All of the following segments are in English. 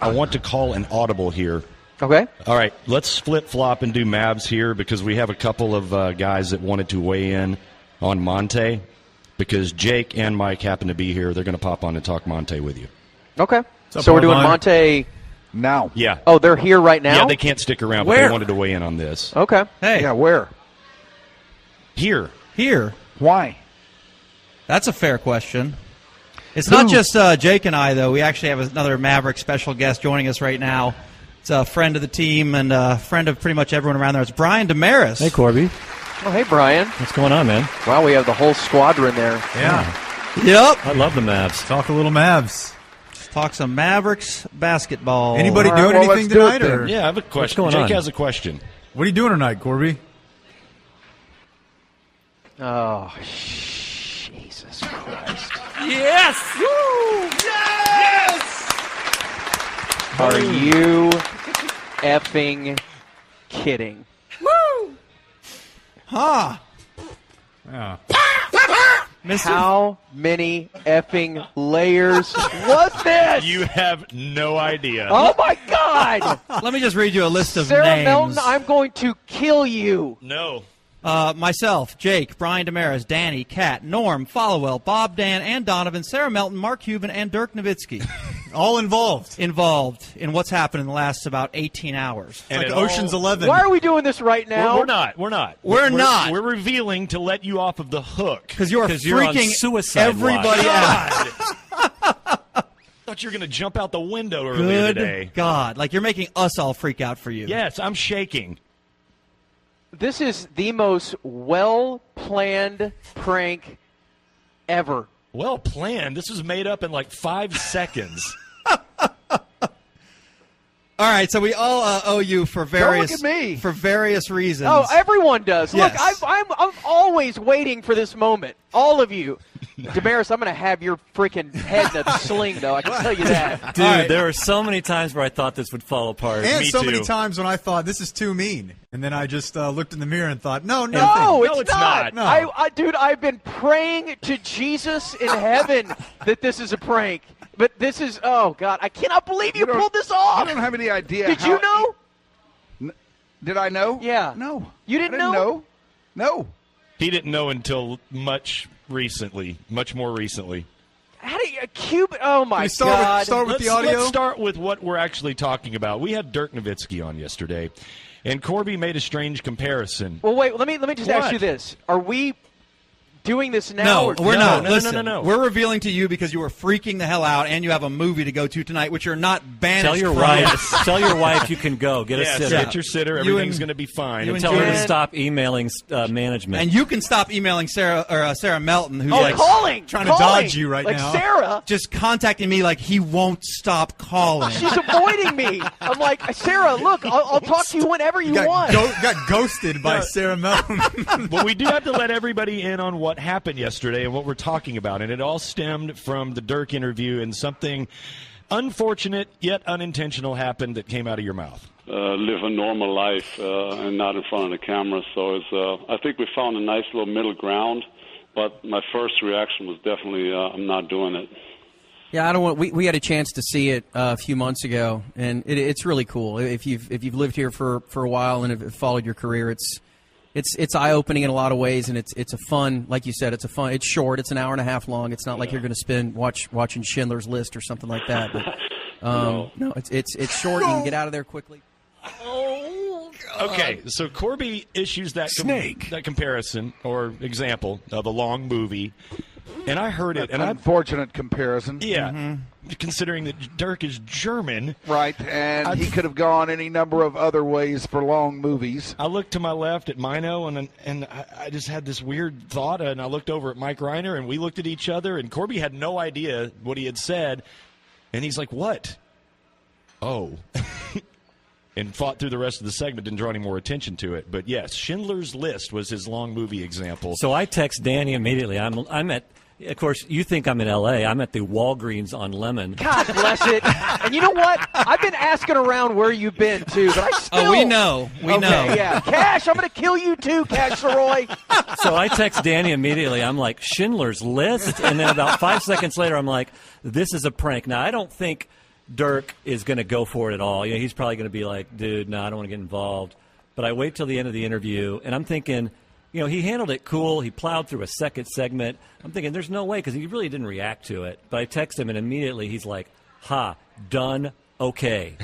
I want to call an audible here. Okay. All right, let's flip-flop and do Mavs here because we have a couple of guys that wanted to weigh in on Monte because Jake and Mike happen to be here. They're going to pop on and talk Monte with you. Okay. So we're doing Monte now. Yeah. Oh, they're here right now? Yeah, they can't stick around, but they wanted to weigh in on this. Okay. Hey. Yeah, where? Here. Why? That's a fair question. It's not just Jake and I, though. We actually have another Mavericks special guest joining us right now. It's a friend of the team and a friend of pretty much everyone around there. It's Brian Damaris. Hey, Corby. Oh, hey, Brian. What's going on, man? Wow, we have the whole squadron there. Yeah. Yep. I love the Mavs. Talk a little Mavs. Let's talk some Mavericks basketball. Anybody doing anything tonight? Or? Yeah, I have a question. What's going on? Jake has a question. What are you doing tonight, Corby? Oh, Jesus Christ. Yes! Woo! Yes! Are you effing kidding? Woo! Huh. Yeah. How many effing layers was this? You have no idea. Oh, my God. Let me just read you a list of Sarah names. Melton, I'm going to kill you. No. Myself, Jake, Brian Damaris, Danny, Kat, Norm, Followell, Bob, Dan, and Donovan, Sarah Melton, Mark Cuban, and Dirk Nowitzki. All involved. Involved in what's happened in the last about 18 hours. And like Ocean's 11. Why are we doing this right now? We're not. We're not. We're revealing to let you off of the hook. Because you're freaking on suicide everybody out. Thought you were going to jump out the window earlier today. Good God. Like, you're making us all freak out for you. Yes, I'm shaking. This is the most well-planned prank ever. Well planned. This was made up in like 5 seconds. All right, so we all owe you for various Don't look at me. for various reasons. Oh, everyone does. Yes. Look, I'm always waiting for this moment. All of you. Damaris, I'm going to have your freaking head in a sling, though. I can tell you that. Dude, there were so many times where I thought this would fall apart. And Me so too. many times when I thought, this is too mean. And then I just looked in the mirror and thought, no, No, nothing. it's not. No. Dude, I've been praying to Jesus in heaven that this is a prank. But this is, oh, God, I cannot believe you pulled this off. I don't have any idea. Did you know? Did I know? Yeah. No. You didn't I didn't know? No. He didn't know until much more recently. How do you, oh, my Can we God. start with the audio? Let's start with what we're actually talking about. We had Dirk Nowitzki on yesterday, and Corby made a strange comparison. Well, wait, let me just ask What? you this. Are we doing this now? No, or- we're not. No. Listen, No. We're revealing to you because you were freaking the hell out, and you have a movie to go to tonight, which you're not banished Tell your from. wife. Tell your wife you can go. Get Yes, a sitter. get your sitter. You Everything's and- going to be fine. you and Tell her to Jen- stop emailing management. And you can stop emailing Sarah Melton, who's Oh, like calling. trying to calling. dodge you right like now. Sarah. just contacting me like he won't stop calling. She's avoiding me. I'm like, Sarah, look, I'll talk to you whenever you want. Got ghosted by Sarah Melton. But we do have to let everybody in on what happened yesterday and what we're talking about. And it all stemmed from the Dirk interview and something unfortunate yet unintentional happened that came out of your mouth. Live a normal life and not in front of the camera. So it's, I think we found a nice little middle ground. But my first reaction was definitely, I'm not doing it. Yeah, I don't want. We had a chance to see it a few months ago, and it's really cool. If you've lived here for a while and have followed your career, it's eye opening in a lot of ways, and it's a fun, like you said, it's short. It's an hour and a half long. It's not like you're going to spend watching Schindler's List or something like that. But no, it's short. You can get out of there quickly. Okay, so Corby issues that that comparison or example of a long movie, and I heard it, and Unfortunate comparison. yeah, considering that Dirk is German, Right, and he could have gone any number of other ways for long movies. I looked to my left at Mino, and I just had this weird thought, and I looked over at Mike Reiner, and we looked at each other, and Corby had no idea what he had said, and he's like, "What? Oh." And fought through the rest of the segment, didn't draw any more attention to it. But yes, Schindler's List was his long movie example. So I text Danny immediately. I'm at, of course, you think I'm in L.A. I'm at the Walgreens on Lemon. God bless it. And you know what? I've been asking around where you've been, too, but I still... Oh, we know. We know. Yeah. Cash, I'm going to kill you, too, Cash Sirois. So I text Danny immediately. I'm like, Schindler's List? And then about 5 seconds later, I'm like, this is a prank. Now, I don't think Dirk is going to go for it at all. He's probably going to be like, dude, no, I don't want to get involved. But I wait till the end of the interview, and I'm thinking, he handled it cool. He plowed through a second segment. I'm thinking there's no way because he really didn't react to it. But I text him, and immediately he's like, done, okay.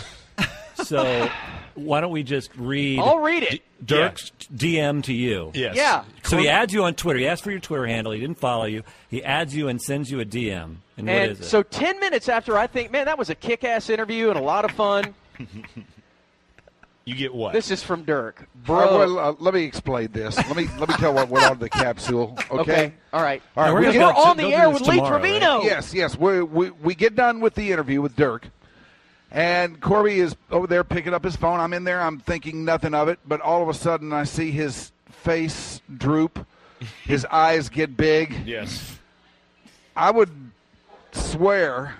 So why don't we just read? I'll read it. Dirk's DM to you. Yes. Yeah. So he adds you on Twitter. He asked for your Twitter handle. He didn't follow you. He adds you and sends you a DM. And what is it? So 10 minutes after I think, man, that was a kick-ass interview and a lot of fun. You get what? This is from Dirk. Bro. Let me explain this. Let me tell what went on in the capsule. Okay. All right. All right. We're on the air with Lee Trevino. Right? Yes. We get done with the interview with Dirk. And Corby is over there picking up his phone. I'm in there. I'm thinking nothing of it. But all of a sudden, I see his face droop. His eyes get big. Yes. I would swear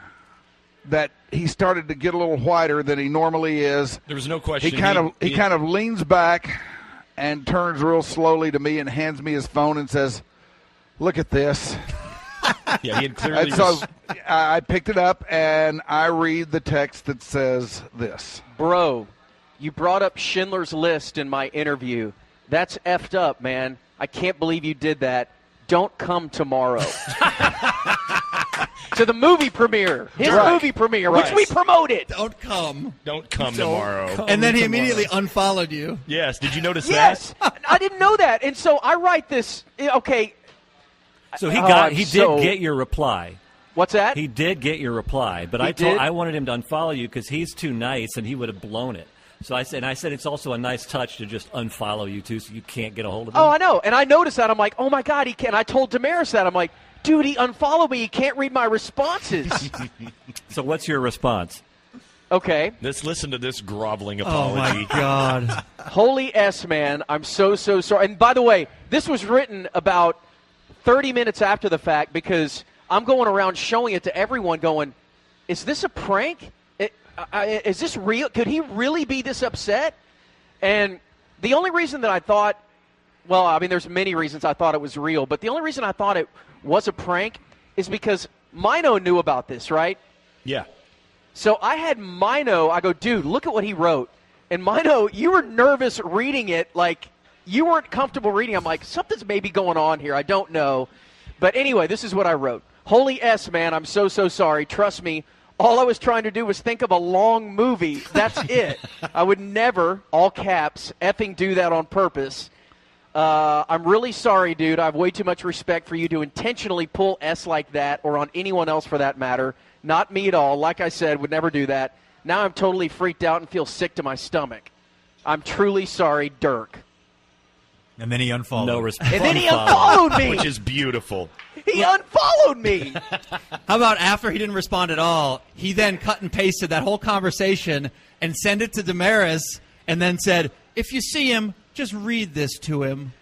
that he started to get a little whiter than he normally is. There was no question. He kind of leans back and turns real slowly to me and hands me his phone and says, "Look at this." Yeah, he had clearly. And so I picked it up and I read the text that says this. Bro, you brought up Schindler's List in my interview. That's effed up, man. I can't believe you did that. Don't come tomorrow. To the movie premiere. His movie premiere, which we promoted. Don't come tomorrow. And then he immediately unfollowed you. Yes. Did you notice that? Yes. I didn't know that. And so I write this. Okay. So he did get your reply. What's that? He did get your reply, but I wanted him to unfollow you because he's too nice and he would have blown it. So I said it's also a nice touch to just unfollow you too, so you can't get a hold of him. Oh, I know, and I noticed that. I'm like, oh my God, he can't. I told Damaris that. I'm like, dude, he unfollowed me. He can't read my responses. So what's your response? Okay. Let's listen to this groveling apology. Oh my God. Holy S, man, I'm so sorry. And by the way, this was written about 30 minutes after the fact because I'm going around showing it to everyone going, is this a prank? Is this real? Could he really be this upset? And the only reason that I thought, well, I mean, there's many reasons I thought it was real, but the only reason I thought it was a prank is because Mino knew about this, right? Yeah. So I had Mino, I go, dude, look at what he wrote. And Mino, you were nervous reading it, like you weren't comfortable reading. I'm like, something's maybe going on here. I don't know. But anyway, this is what I wrote. Holy S, man, I'm so sorry. Trust me. All I was trying to do was think of a long movie. That's it. I would never, all caps, effing do that on purpose. I'm really sorry, dude. I have way too much respect for you to intentionally pull S like that or on anyone else for that matter. Not me at all. Like I said, would never do that. Now I'm totally freaked out and feel sick to my stomach. I'm truly sorry, Dirk. And then he unfollowed. No respect. And then he unfollowed me. Which is beautiful. He unfollowed me. How about after he didn't respond at all, he then cut and pasted that whole conversation and sent it to Damaris and then said, if you see him, just read this to him.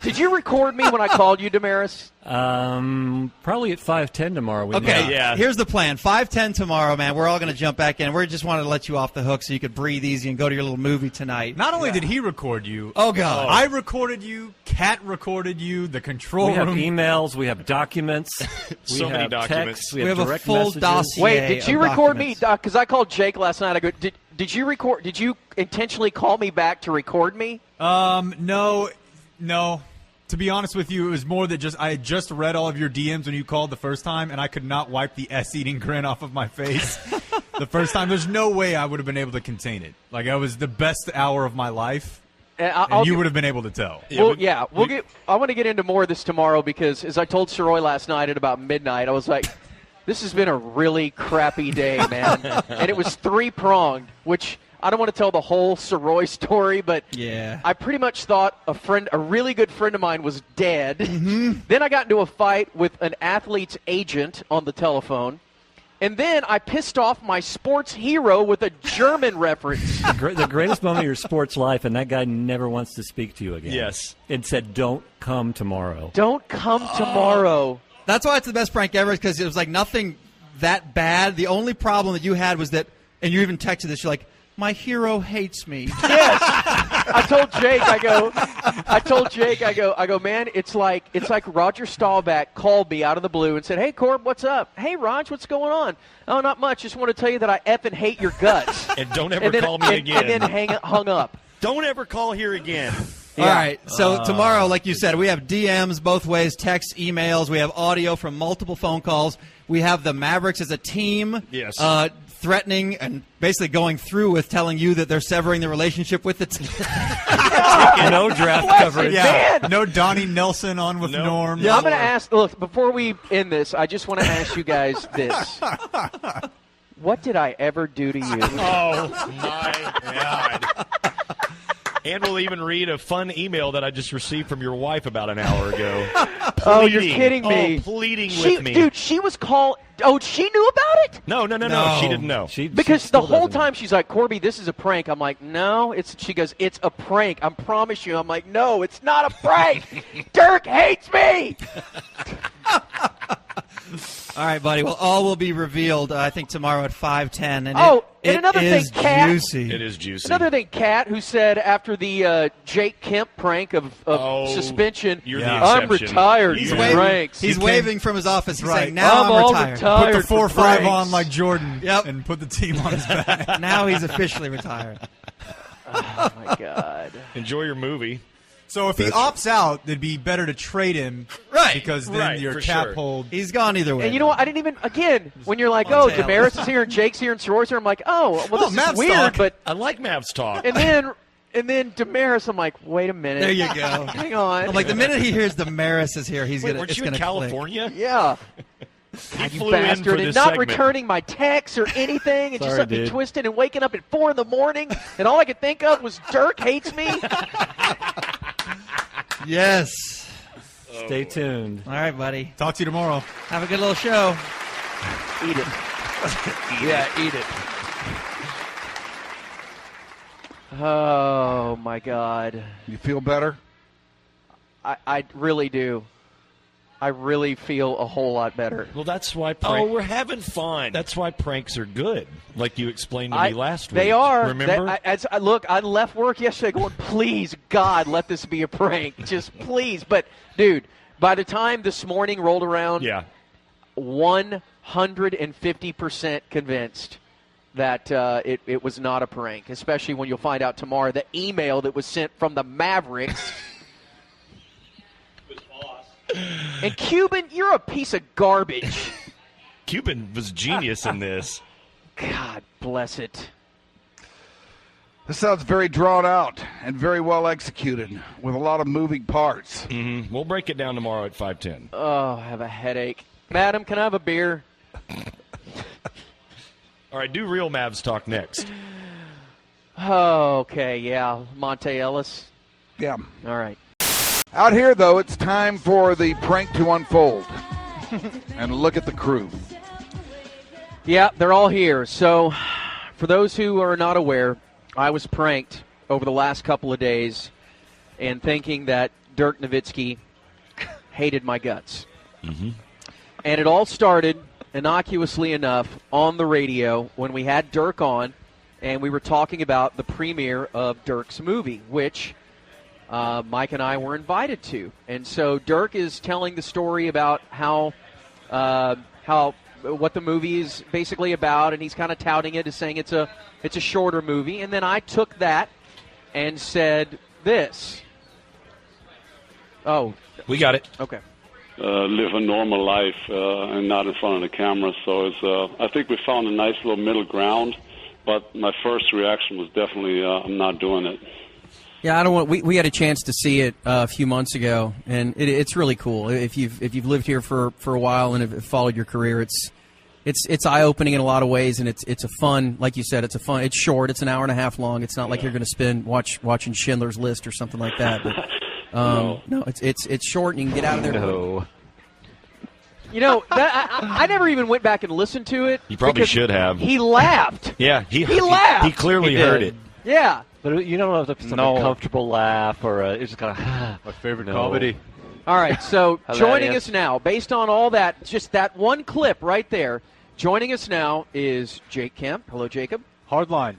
Did you record me when I called you, Damaris? Probably at 5:10 tomorrow. Okay, Yeah. Here's the plan. 5:10 tomorrow, man. We're all going to jump back in. We just wanted to let you off the hook so you could breathe easy and go to your little movie tonight. Not only did he record you, Oh, God. I recorded you, Kat recorded you, the control We have room. emails. We have documents. So we many have documents. Texts, We have a direct full messages. dossier. Wait, did you of record me? documents. Because I called Jake last night. I go, did you record? Did you intentionally call me back to record me? No. To be honest with you, it was more that I had just read all of your DMs when you called the first time, and I could not wipe the S-eating grin off of my face the first time. There's no way I would have been able to contain it. Like, it was the best hour of my life, and you would have been able to tell. I want to get into more of this tomorrow because, as I told Sirois last night at about midnight, I was like, this has been a really crappy day, man. And it was three-pronged, which I don't want to tell the whole Sirois story, but Yeah. I pretty much thought a really good friend of mine was dead. Mm-hmm. Then I got into a fight with an athlete's agent on the telephone. And then I pissed off my sports hero with a German reference. The greatest moment of your sports life, and that guy never wants to speak to you again. Yes. And said, don't come tomorrow. Don't come tomorrow. That's why it's the best prank ever, because it was like nothing that bad. The only problem that you had was that, and you even texted this, you're like, my hero hates me. Yes. I told Jake, I go, man, it's like Roger Staubach called me out of the blue and said, hey, Corb, what's up? Hey, Raj, what's going on? Oh, not much. Just want to tell you that I effing hate your guts. And don't ever call me again. And then hung up. Don't ever call here again. Yeah. All right, so tomorrow, like you said, we have DMs both ways, texts, emails. We have audio from multiple phone calls. We have the Mavericks as a team threatening and basically going through with telling you that they're severing the relationship with the team. No draft coverage. Yeah. No Donnie Nelson on with Norm. Yeah, I'm going to ask, look, before we end this, I just want to ask you guys this. What did I ever do to you? Oh, my God. And we'll even read a fun email that I just received from your wife about an hour ago. Oh, you're kidding me. Pleading with me. Dude, she was called. Oh, she knew about it? No. She didn't know. Because the whole time she's like, Corby, this is a prank. I'm like, no. She goes, it's a prank. I promise you. I'm like, no, it's not a prank. Dirk hates me. All right, buddy. Well, all will be revealed, I think, tomorrow at 5:10. And and another thing, Kat. Juicy. It is juicy. Another thing, Kat, who said after the Jake Kemp prank of suspension, I'm retired. He's from pranks. He's waving from from his office. He's saying, now I'm retired. Put the 4-5 on like Jordan and put the team on his back. Now he's officially retired. Oh, my God. Enjoy your movie. So if he opts out, it'd be better to trade him. Right. Because then your cap hold. He's gone either way. And you know what? I didn't even, again, when you're like, oh, Damaris is here and Jake's here and Sirois here, I'm like, oh, well, this is weird. Talk. But I like Mavs talk. And then Damaris, I'm like, wait a minute. There you go. Hang on. I'm like, the minute he hears Damaris is here, he's going to Weren't you in California? Click. Yeah. God, you bastard. And not segment. returning my texts or anything. And Sorry, just left me twisted and waking up at 4 in the morning. And all I could think of was Dirk hates me. Yes. Stay tuned. All right, buddy. Talk to you tomorrow. Have a good little show. Eat it. Eat it. Oh, my God. You feel better? I really do. I really feel a whole lot better. Well, that's why we're having fun. That's why pranks are good, like you explained to me last week. They are. Remember? Look, I left work yesterday going, please, God, let this be a prank. Just please. But, dude, by the time this morning rolled around, 150% convinced that it was not a prank, especially when you'll find out tomorrow the email that was sent from the Mavericks. And Cuban, you're a piece of garbage. Cuban was genius in this. God bless it. This sounds very drawn out and very well executed with a lot of moving parts. Mm-hmm. We'll break it down tomorrow at 5:10. Oh, I have a headache. Madam, can I have a beer? All right, do real Mavs talk next. Oh, okay, yeah. Monte Ellis. Yeah. All right. Out here, though, it's time for the prank to unfold. And look at the crew. Yeah, they're all here. So, for those who are not aware, I was pranked over the last couple of days and thinking that Dirk Nowitzki hated my guts. Mm-hmm. And it all started, innocuously enough, on the radio when we had Dirk on, and we were talking about the premiere of Dirk's movie, which Mike and I were invited to. And so Dirk is telling the story about how what the movie is basically about, and he's kind of touting it as saying it's a shorter movie. And then I took that and said this. Oh. We got it. Okay. Live a normal life and not in front of the camera. So I think we found a nice little middle ground, but my first reaction was definitely I'm not doing it. Yeah, I don't want. We had a chance to see it a few months ago, and it's really cool. If you've lived here for a while and have followed your career, it's eye opening in a lot of ways, and it's a fun, like you said, it's short. It's an hour and a half long. It's not like you're going to spend watching Schindler's List or something like that. But no, it's short, and you can get out of there. No. You know, I never even went back and listened to it. You probably should have. He laughed. Yeah, he laughed. He clearly heard it. Yeah. But you don't know if it's a comfortable laugh or it's just kind of my favorite comedy. All right, so joining us now, based on all that, just that one clip right there, joining us now is Jake Kemp. Hello, Jacob. Hardline.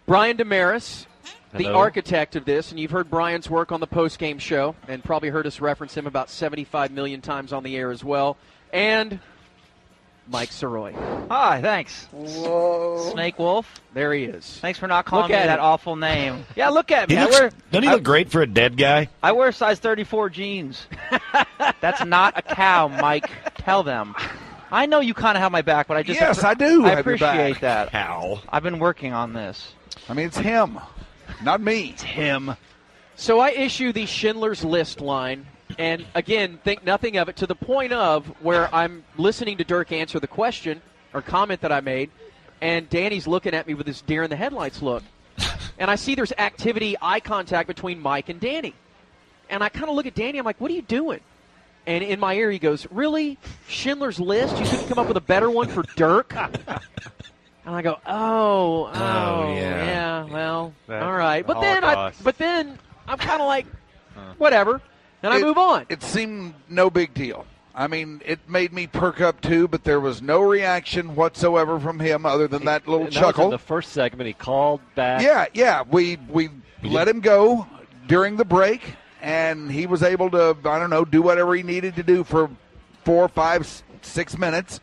Brian Damaris the architect of this, and you've heard Brian's work on the post-game show, and probably heard us reference him about 75 million times on the air as well, and Mike Sirois. Hi, thanks. Whoa. Snake Wolf. There he is. Thanks for not calling me at that him. awful name. Yeah, look at me. Doesn't he look great for a dead guy? I wear size 34 jeans. That's not a cow, Mike. Tell them. I know you kind of have my back, but I just Yes, I do I have your back. appreciate that. How? I've been working on this. I mean, it's him, not me. It's him. So I issue the Schindler's List line, and again, think nothing of it to the point of where I'm listening to Dirk answer the question or comment that I made, and Danny's looking at me with this deer in the headlights look. And I see there's activity, eye contact between Mike and Danny. And I kind of look at Danny, I'm like, what are you doing? And in my ear he goes, really? Schindler's List? You couldn't come up with a better one for Dirk? And I go, yeah, well, all right. But then I'm kind of like, whatever. And I move on. It seemed no big deal. I mean, it made me perk up too, but there was no reaction whatsoever from him other than that little chuckle. In the first segment, he called back. Yeah. We let him go during the break, and he was able to, do whatever he needed to do for 4, 5, 6 minutes.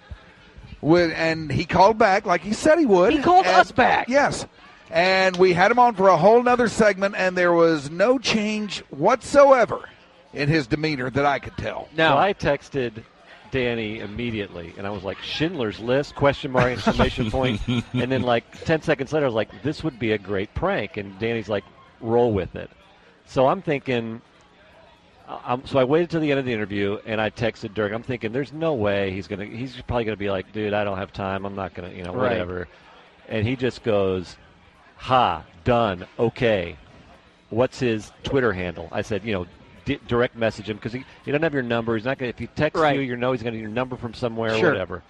And he called back like he said he would. He called us back. Yes. And we had him on for a whole nother segment, and there was no change whatsoever in his demeanor that I could tell. No. So I texted Danny immediately, and I was like, Schindler's List, exclamation point. And then like 10 seconds later, I was like, this would be a great prank. And Danny's like, roll with it. So I'm thinking, so I waited till the end of the interview, and I texted Dirk. I'm thinking, there's no way he's probably going to be like, dude, I don't have time. I'm not going to, whatever. Right. And he just goes, ha, done, okay. What's his Twitter handle? I said, direct message him because he doesn't have your number. He's not going. If he texts you, he's going to get your number from somewhere or whatever.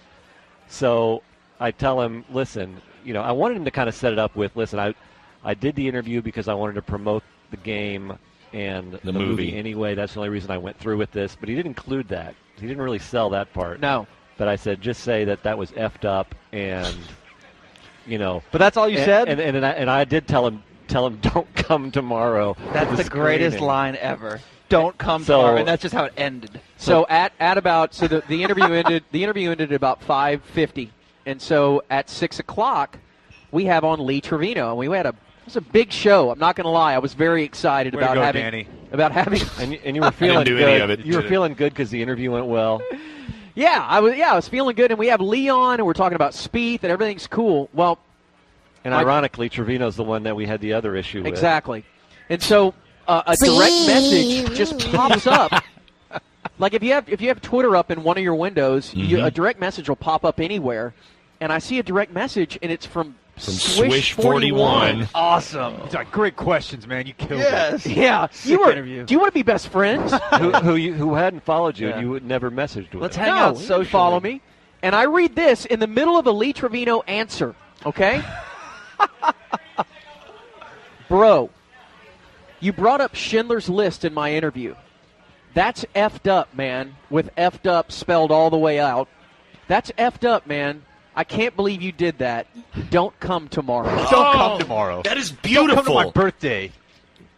So I tell him, listen, I wanted him to kind of set it up with, listen, I did the interview because I wanted to promote the game and the movie anyway. That's the only reason I went through with this. But he didn't include that. He didn't really sell that part. No. But I said, just say that was effed up and, But that's all you said? And I did tell him, don't come tomorrow. That's the greatest line ever. Don't come tomorrow, and that's just how it ended. So the interview ended. The interview ended at about 5:50, and so at 6 o'clock, we have on Lee Trevino, and it was a big show. I'm not going to lie, I was very excited about having. And you were feeling good. Any of it. You were feeling good because the interview went well. Yeah, I was feeling good, and we have Leon, and we're talking about Spieth, and everything's cool. Well, and ironically, Trevino's the one that we had the other issue with. Exactly, and so. A direct message just pops up. Like if you have Twitter up in one of your windows, a direct message will pop up anywhere. And I see a direct message, and it's from Swish 41. Awesome. It's like, great questions, man. You killed it. Yeah. Do you want to be best friends? who hadn't followed you, and you would never messaged with. Let's hang out socially. Follow me. And I read this in the middle of a Lee Trevino answer. Okay. Bro. You brought up Schindler's List in my interview. That's effed up, man, with effed up spelled all the way out. That's effed up, man. I can't believe you did that. Don't come tomorrow. Don't come tomorrow. That is beautiful. Don't come to my birthday.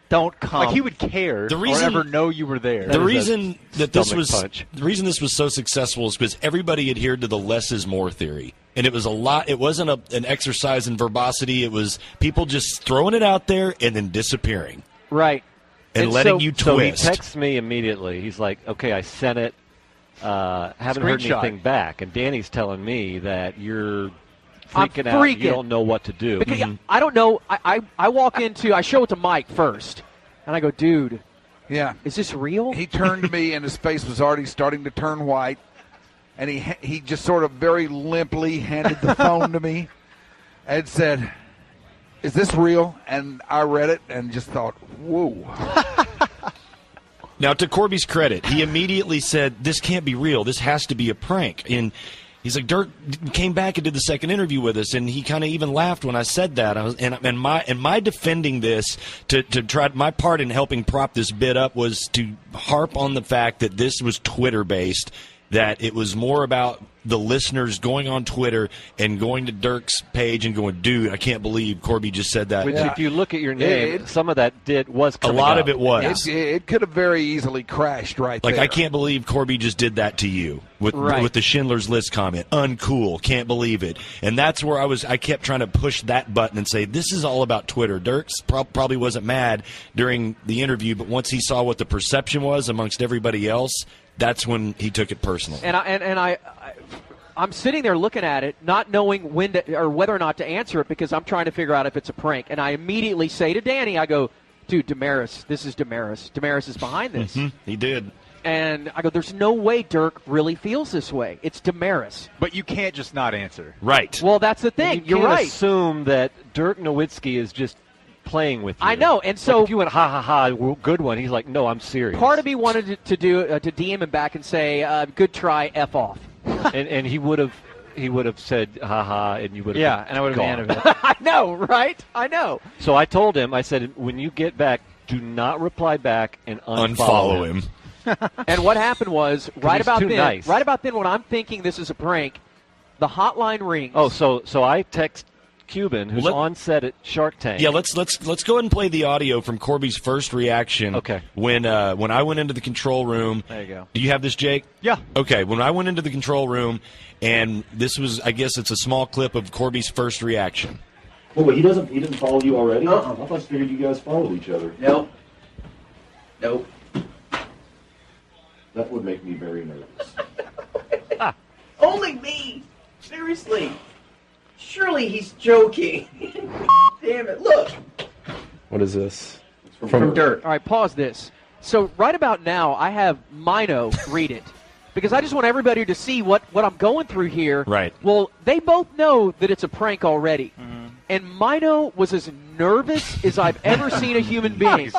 Don't come. Like he would care or ever know you were there. The reason this was so successful is because everybody adhered to the less is more theory. And it was a lot. It wasn't an exercise in verbosity. It was people just throwing it out there and then disappearing. Right. And letting you twist. So he texts me immediately. He's like, okay, I sent it. Haven't heard anything back. And Danny's telling me that you're freaking out. You don't know what to do. Because I don't know. I walk into, I show it to Mike first. And I go, dude. Yeah. Is this real? He turned to me and his face was already starting to turn white. And he just sort of very limply handed the phone to me and said, is this real? And I read it and just thought, whoa. Now, to Corby's credit, he immediately said, this can't be real. This has to be a prank. And he's like, Dirk came back and did the second interview with us, and he kind of even laughed when I said that. And my defending this, to try, my part in helping prop this bit up was to harp on the fact that this was Twitter-based. that it was more about the listeners going on Twitter and going to Dirk's page and going, dude, I can't believe Corby just said that. Which, if you look at your name, some of that was coming a lot up. of it was. It could have very easily crashed right like, there. I can't believe Corby just did that to you with the Schindler's List comment. Uncool. Can't believe it. And that's where I kept trying to push that button and say, this is all about Twitter. Dirk's probably wasn't mad during the interview, but once he saw what the perception was amongst everybody else, that's when he took it personally. And I'm sitting there looking at it, not knowing when to, or whether or not to answer it because I'm trying to figure out if it's a prank. And I immediately say to Danny, I go, dude, Damaris, this is Damaris. Damaris is behind this. Mm-hmm. He did. And I go, there's no way Dirk really feels this way. It's Damaris. But you can't just not answer. Right. Well, that's the thing. You're You're right. Assume that Dirk Nowitzki is just playing with you. I know, and so like if you went ha ha ha, good one. He's like, no, I'm serious. Part of me wanted to DM him back and say, good try, F off. and he would have said ha ha, and you would have and I would have been the end of it. I know, right? I know. So I told him, I said, when you get back, do not reply back and unfollow him. And what happened was right he's about too then. nice. Right about then, when I'm thinking this is a prank, the hotline rings. Oh, so I text Cuban, who's on set at Shark Tank. Yeah, let's go ahead and play the audio from Corby's first reaction. Okay. When I went into the control room. There you go. Do you have this, Jake? Yeah. Okay. When I went into the control room, and this was, I guess it's a small clip of Corby's first reaction. Well, wait, he didn't follow you already? I thought you figured you guys followed each other. Nope. That would make me very nervous. Only me. Seriously. Surely he's joking. Damn it. Look. What is this? From Dirk. All right, pause this. So right about now, I have Mino read it. Because I just want everybody to see what I'm going through here. Right. Well, they both know that it's a prank already. Mm-hmm. And Mino was as nervous as I've ever seen a human being.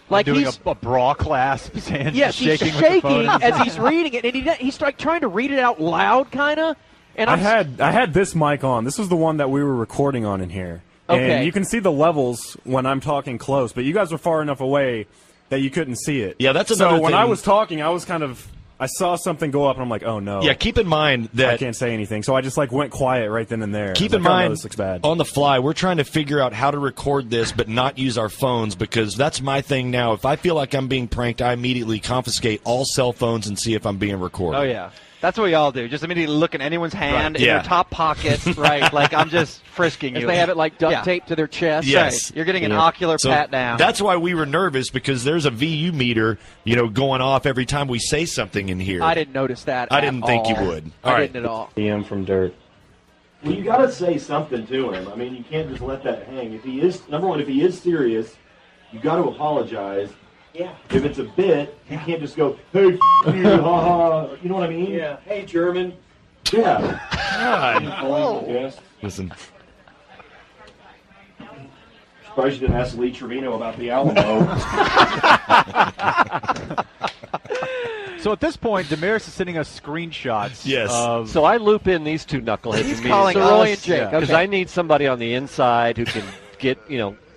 Like doing a bra clasp, his hands yes, shaking he's with the shaking phone. as he's reading it, and he's like trying to read it out loud, kind of. And I had this mic on. This was the one that we were recording on in here. Okay. And you can see the levels when I'm talking close, but you guys were far enough away that you couldn't see it. Yeah, that's another So when thing. I was talking, I saw something go up, and I'm like, oh, no. Yeah, keep in mind that I can't say anything. So I just, went quiet right then and there. Keep in in mind, this looks bad. on the fly, we're trying to figure out how to record this but not use our phones, because that's my thing now. If I feel like I'm being pranked, I immediately confiscate all cell phones and see if I'm being recorded. Oh, yeah. That's what we all do. Just immediately look in anyone's hand, in Yeah. their top pocket, right? Like, I'm just frisking If you. they have it like duct taped to their chest. Yes. Right. You're getting an ocular So pat down. That's why we were nervous, because there's a VU meter, going off every time we say something in here. I didn't notice that. I didn't think you would. All I right. didn't at all. DM from Dirk. Well, you got to say something to him. I mean, you can't just let that hang. If he is serious, you got to apologize. Yeah. If it's a bit, you can't just go, hey, you, ha ha. You know what I mean? Yeah. Hey, German. Yeah. God. Listen. Surprised you didn't ask Lee Trevino about the Alamo. So at this point, Damaris is sending us screenshots. Yes. Of So I loop in these two knuckleheads He's immediately. calling Roy and Jake. Because Okay. I need somebody on the inside who can get,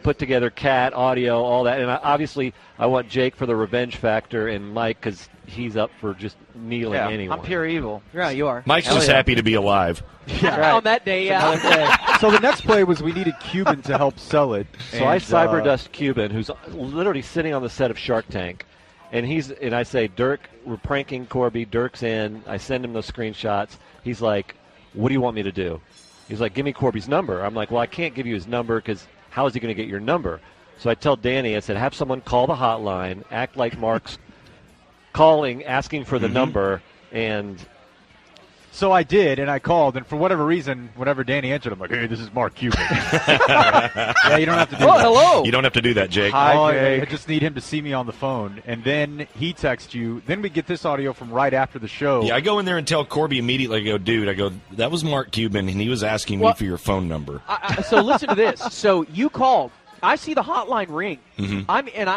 put together cat, audio, all that. And obviously, I want Jake for the revenge factor and Mike because he's up for just kneeling anyone. I'm pure evil. Yeah, you are. Mike's just happy to be alive. Yeah. On that day, yeah. So the next play was we needed Cuban to help sell it. So I cyberdust Cuban, who's literally sitting on the set of Shark Tank. And I say, Dirk, we're pranking Corby. Dirk's in. I send him those screenshots. He's like, what do you want me to do? He's like, give me Corby's number. I'm like, well, I can't give you his number because how is he going to get your number? So I tell Danny, I said, have someone call the hotline, act like Mark's calling, asking for the number, and... So I did, and I called, and for whatever reason, whenever Danny answered, I'm like, hey, this is Mark Cuban. Yeah, you don't have to do that. Hello. You don't have to do that, Jake. I just need him to see me on the phone, and then he texts you. Then we get this audio from right after the show. Yeah, I go in there and tell Corby immediately, I go, that was Mark Cuban, and he was asking me for your phone number. So listen to this. So you called. I see the hotline ring. Mm-hmm.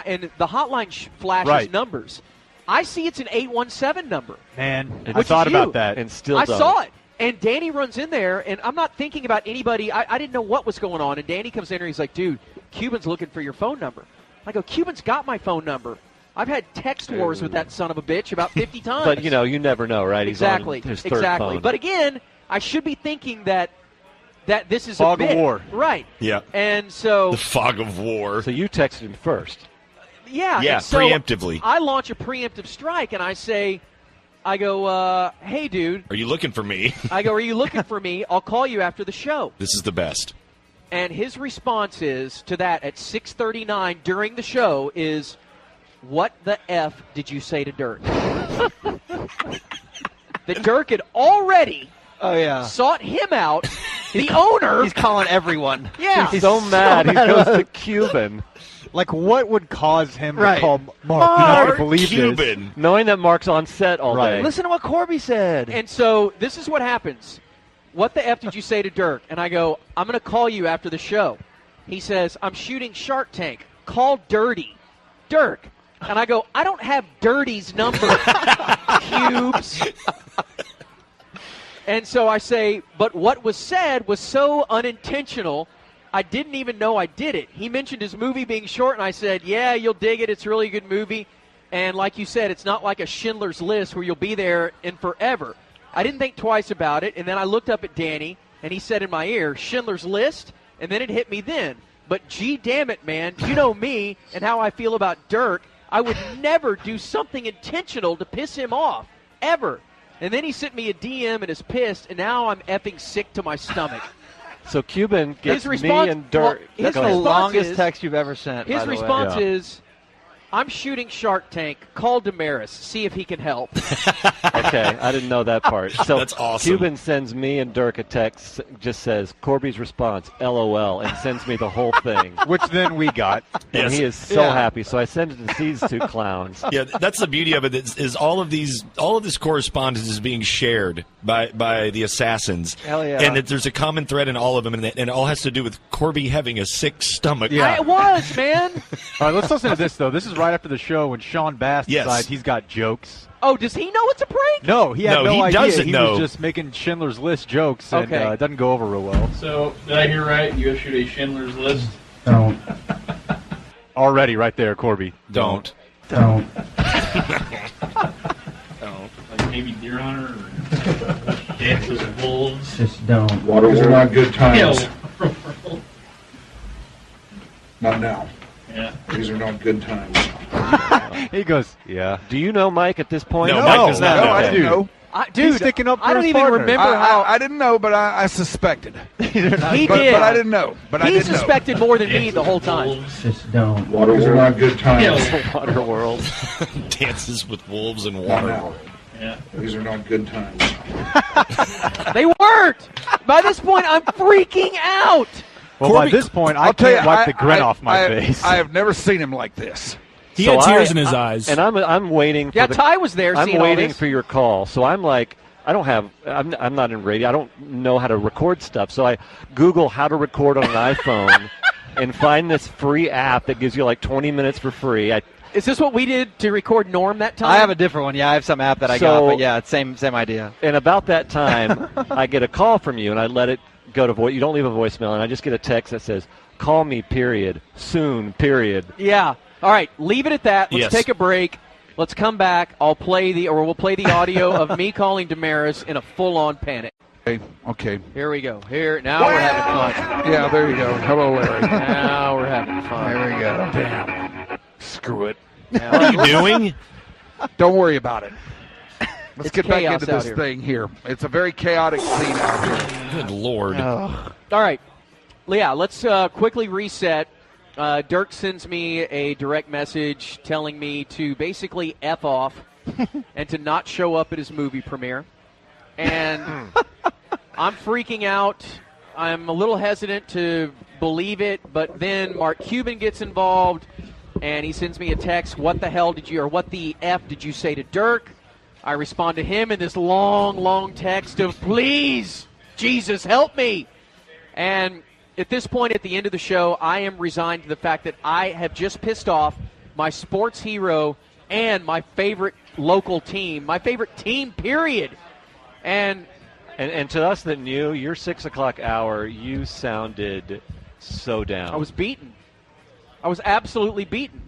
And the hotline flashes numbers. I see it's an 817 number. Man, I Which thought is you. about that. And still I don't. saw it. And Danny runs in there, and I'm not thinking about anybody. I didn't know what was going on. And Danny comes in there, he's like, dude, Cuban's looking for your phone number. I go, Cuban's got my phone number. I've had text wars with that son of a bitch about 50 times. But, you never know, right? Exactly. He's on his third phone. But again, I should be thinking that this is fog a bit. of war. Right. Yeah. And so. The fog of war. So you texted him first. Yeah. Yeah, so preemptively. I launch a preemptive strike, and I go, hey, dude. Are you looking for me? I go, are you looking for me? I'll call you after the show. This is the best. And his response is to that at 6:39 during the show is, what the F did you say to Dirk? That Dirk had already sought him out, the owner. He's calling everyone. Yeah. He's so mad. He goes to Cuban. Like, what would cause him Right. to call Mark? You're not going to believe Cuban. this. Knowing that Mark's on set all day. Listen to what Corby said. And so this is what happens. What the F did you say to Dirk? And I go, I'm going to call you after the show. He says, I'm shooting Shark Tank. Call Dirty. Dirk. And I go, I don't have Dirty's number. Cubes. And so I say, but what was said was so unintentional, I didn't even know I did it. He mentioned his movie being short, and I said, yeah, you'll dig it. It's a really good movie. And like you said, it's not like a Schindler's List where you'll be there in forever. I didn't think twice about it, and then I looked up at Danny, and he said in my ear, Schindler's List, and then it hit me then. But gee damn it, man, you know me and how I feel about Dirk. I would never do something intentional to piss him off, ever. And then he sent me a DM and is pissed, and now I'm effing sick to my stomach. So Cuban gets His response, me and Dirk. his That's the response longest is, text you've ever sent. His by the way. response is, I'm shooting Shark Tank. Call Damaris. See if he can help. Okay, I didn't know that part. So That's awesome. Cuban sends me and Dirk a text, just says, Corby's response, LOL, and sends me the whole thing. Which then we got. And Yes. he is so happy. So I send it to these two clowns. Yeah, that's the beauty of it. Is all of this correspondence is being shared by the assassins. Hell yeah. And that there's a common thread in all of them, and it all has to do with Corby having a sick stomach. Yeah. It was, man. All right, let's listen to this, though. This is right after the show when Sean Bass Yes. decides he's got jokes. Oh, does he know it's a prank? No, he had No, no he idea. doesn't He know. was just making Schindler's List jokes, and Okay. it doesn't go over real well. So, did I hear right? You go shoot a Schindler's List? Don't. Already right there, Corby. Don't. Don't. Like maybe Deer Hunter or Dances with Wolves? Just don't. These are not good times. Yeah. Not now. Yeah. These are not good times. He goes, yeah. Do you know Mike at this point? No, Mike does not know. I didn't know. Dude, sticking up for I don't his even partner. remember how I didn't know, but I suspected. he But did. I didn't know. But I He didn't know. suspected more than me the whole time. Wolves. Just don't. These are not good times. Yeah. Water World. Dances with wolves and Not water. now. Yeah. These are not good times. They weren't. By this point, I'm freaking out. Well, Corby- by this point, I I'll tell can't you, wipe the grin off my face. I have never seen him like this. He So had tears I- in his eyes. And I'm waiting for Yeah, the, Ty was there I'm seeing all waiting this. for your call. So I'm like, I'm not in radio. I don't know how to record stuff. So I Google how to record on an iPhone and find this free app that gives you like 20 minutes for free. Is this what we did to record Norm that time? I have a different one. Yeah, I have some app that I got, So- but yeah, it's same idea. And about that time, I get a call from you, and I let it go to voice. You don't leave a voicemail, and I just get a text that says, "Call me, period, soon, period." Yeah. All right, leave it at that. Let's Yes. take a break. Let's come back. We'll play the audio of me calling Damaris in a full-on panic. Okay. Here we go. Now we're having fun. Yeah, there you go. Hello, Larry. Now we're having fun. There we go. Damn. Screw it. What are you doing? Don't worry about it. Let's It's get back chaos into out this here. thing here. It's a very chaotic scene out here. Good Lord. All right. Yeah, let's quickly reset. Dirk sends me a direct message telling me to basically F off and to not show up at his movie premiere. And I'm freaking out. I'm a little hesitant to believe it, but then Mark Cuban gets involved, and he sends me a text, what the F did you say to Dirk? I respond to him in this long, long text of, please, Jesus, help me. And at this point at the end of the show, I am resigned to the fact that I have just pissed off my sports hero and my favorite local team, my favorite team, period. And to us that knew, your 6 o'clock hour, you sounded so down. I was beaten. I was absolutely beaten.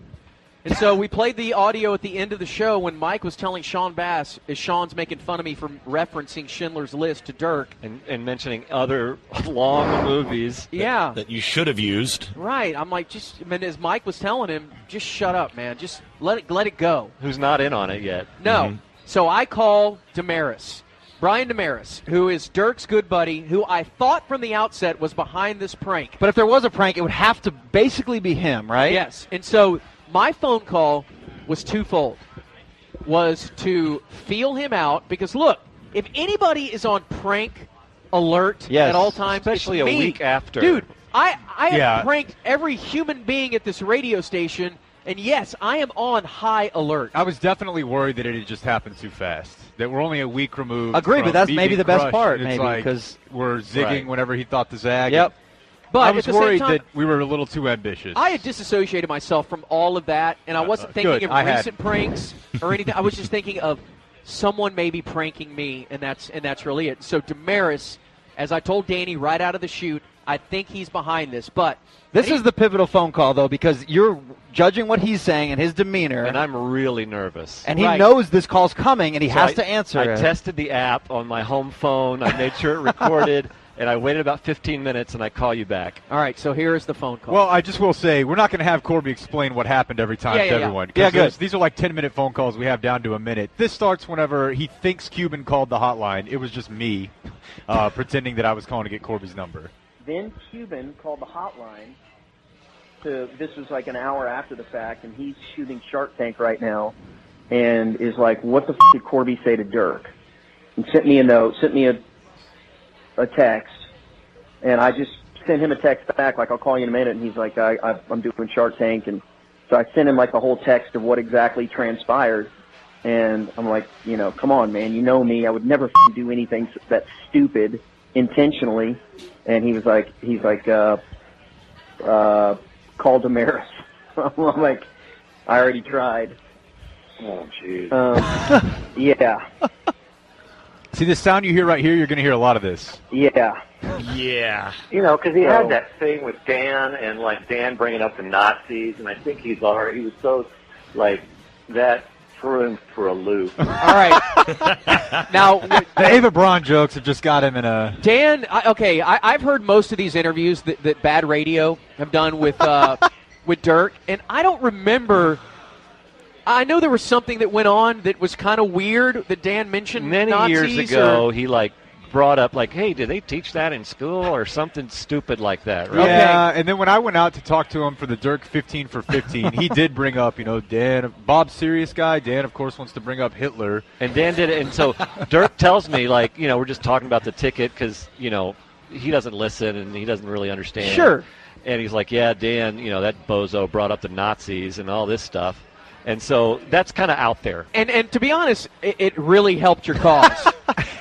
And so we played the audio at the end of the show when Mike was telling Sean Bass, as Sean's making fun of me for referencing Schindler's List to Dirk. And mentioning other long movies that you should have used. Right. I'm like, as Mike was telling him, just shut up, man. Just let it go. Who's not in on it yet. No. Mm-hmm. So I call Damaris, Brian Damaris, who is Dirk's good buddy, who I thought from the outset was behind this prank. But if there was a prank, it would have to basically be him, right? Yes. And so my phone call was twofold. Was to feel him out, because look, if anybody is on prank alert at all times, especially it's a me. week after. Dude, I have pranked every human being at this radio station, and yes, I am on high alert. I was definitely worried that it had just happened too fast. That we're only a week removed. Agree, from but that's me maybe being the best crushed. part, It's maybe, like because we're zigging whenever he thought to zag. Yep. But I at was the same worried time, that we were a little too ambitious. I had disassociated myself from all of that, and I wasn't thinking good. of I had. recent pranks or anything. I was just thinking of someone maybe pranking me, and that's really it. So Damaris, as I told Danny right out of the chute, I think he's behind this. But This is the pivotal phone call, though, because you're judging what he's saying and his demeanor. And I'm really nervous. And he knows this call's coming, and he has to answer I it. tested the app on my home phone. I made sure it recorded, and I waited about 15 minutes, and I call you back. All right, so here is the phone call. Well, I just will say, we're not going to have Corby explain what happened every time to everyone. Yeah, good. These are like 10-minute phone calls we have down to a minute. This starts whenever he thinks Cuban called the hotline. It was just me pretending that I was calling to get Corby's number. Then Cuban called the hotline. This was like an hour after the fact, and he's shooting Shark Tank right now, and is like, "What the did Corby say to Dirk?" And sent me a note, sent me a text, and I just sent him a text back, like, "I'll call you in a minute," and he's like, I'm doing Shark Tank, and so I sent him like the whole text of what exactly transpired, and I'm like, come on, man, you know me, I would never do anything that's stupid intentionally, and he's like, call Damaris. I'm like, I already tried. Oh, jeez. Yeah. See, this sound you hear right here, you're going to hear a lot of this. Yeah. Yeah. Because he had that thing with Dan, and like Dan bringing up the Nazis, and I think he was so like that threw him for a loop. All right. Now, the Ava Braun jokes have just got him in a... Dan, I've heard most of these interviews that Bad Radio have done with with Dirk, and I don't remember... I know there was something that went on that was kind of weird that Dan mentioned Many Nazis years ago, he brought up hey, did they teach that in school or something stupid like that, right? Yeah, and then when I went out to talk to him for the Dirk 15 for 15, he did bring up, Dan, Bob's serious guy. Dan, of course, wants to bring up Hitler. And Dan did it, and so Dirk tells me, we're just talking about the ticket because, he doesn't listen and he doesn't really understand. Sure. And he's like, yeah, Dan, that bozo brought up the Nazis and all this stuff. And so that's kind of out there. And to be honest, it really helped your cause.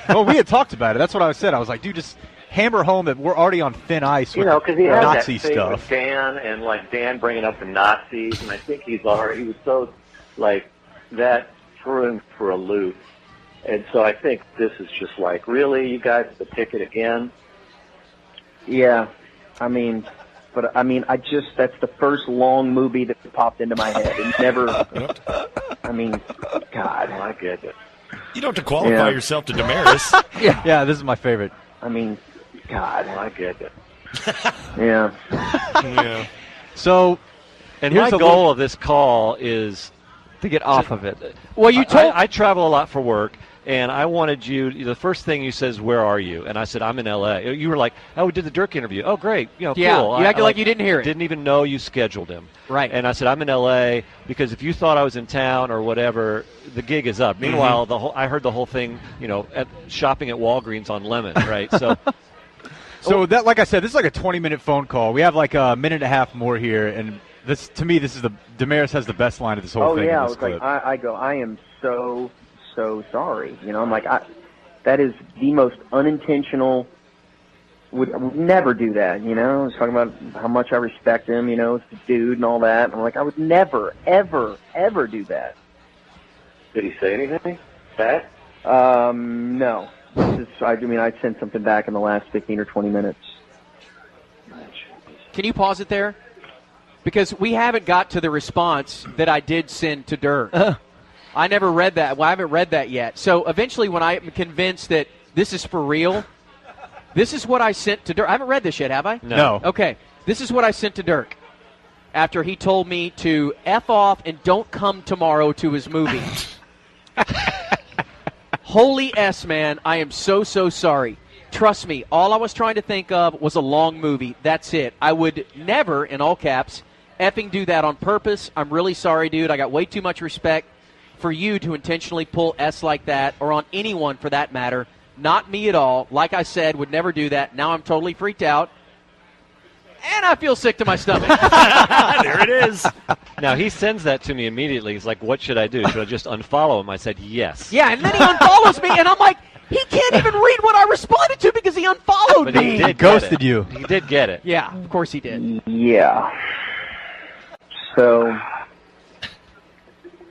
Well, we had talked about it. That's what I said. I was like, dude, just hammer home that we're already on thin ice with because he had Nazi that thing stuff. with Dan, and like Dan bringing up the Nazis, and I think he was so like that threw him for a loop. And so I think this is just like, really, you guys, the ticket again? Yeah. That's the first long movie that popped into my head. It never, God. I get it. You don't have to qualify yourself to Damaris. Yeah, this is my favorite. God. I get it. Yeah. Yeah. So, and my goal of this call is to get off of it. Well, you told... I travel a lot for work. And I wanted you, the first thing you said is, where are you? And I said, I'm in L.A. You were like, oh, we did the Dirk interview. Oh, great. Yeah, cool. You acted like you didn't hear it. Didn't even know you scheduled him. Right. And I said, I'm in L.A. because if you thought I was in town or whatever, the gig is up. Meanwhile, I heard the whole thing, at shopping at Walgreens on Lemon, right? So that, like I said, this is like a 20-minute phone call. We have like a minute and a half more here, and this, to me, this is Damaris has the best line of this whole thing. Oh, yeah. In I this was clip. like, I am so sorry. I'm like, that is the most unintentional. Would never do that. I was talking about how much I respect him. It's the dude and all that. And I'm like, I would never, ever, ever do that. Did he say anything back? No. I sent something back in the last 15 or 20 minutes. Can you pause it there? because we haven't got to the response that I did send to Dirk. I never read that. Well, I haven't read that yet. So eventually when I'm convinced that this is for real, this is what I sent to Dirk. I haven't read this yet, have I? No. Okay. This is what I sent to Dirk after he told me to F off and don't come tomorrow to his movie. Holy S, man. I am so, so sorry. Trust me, all I was trying to think of was a long movie. That's it. I would never, in all caps, effing do that on purpose. I'm really sorry, dude. I got way too much respect for you to intentionally pull S like that, or on anyone for that matter. Not me at all. Like I said, would never do that. Now I'm totally freaked out. And I feel sick to my stomach. There it is. Now, he sends that to me immediately. He's like, what should I do? Should I just unfollow him? I said, yes. Yeah, and then he unfollows me, and I'm like, he can't even read what I responded to because he unfollowed But me. he did Ghosted get it. you. He did get it. Yeah, of course he did. Yeah. So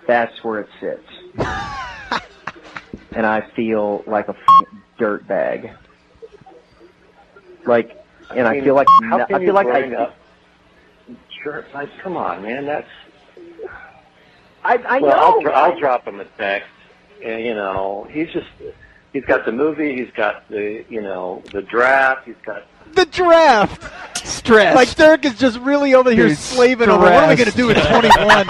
that's where it sits. And I feel like a dirt bag. Like, and I feel like how can I feel like bring up? Sure, like, come on, man. That's. I Well, know. I'll drop him a text. And, you know, he's got the movie. He's got the draft. He's got. The draft. Stress. Like Dirk is just really over here slaving over. What are we going to do in 21?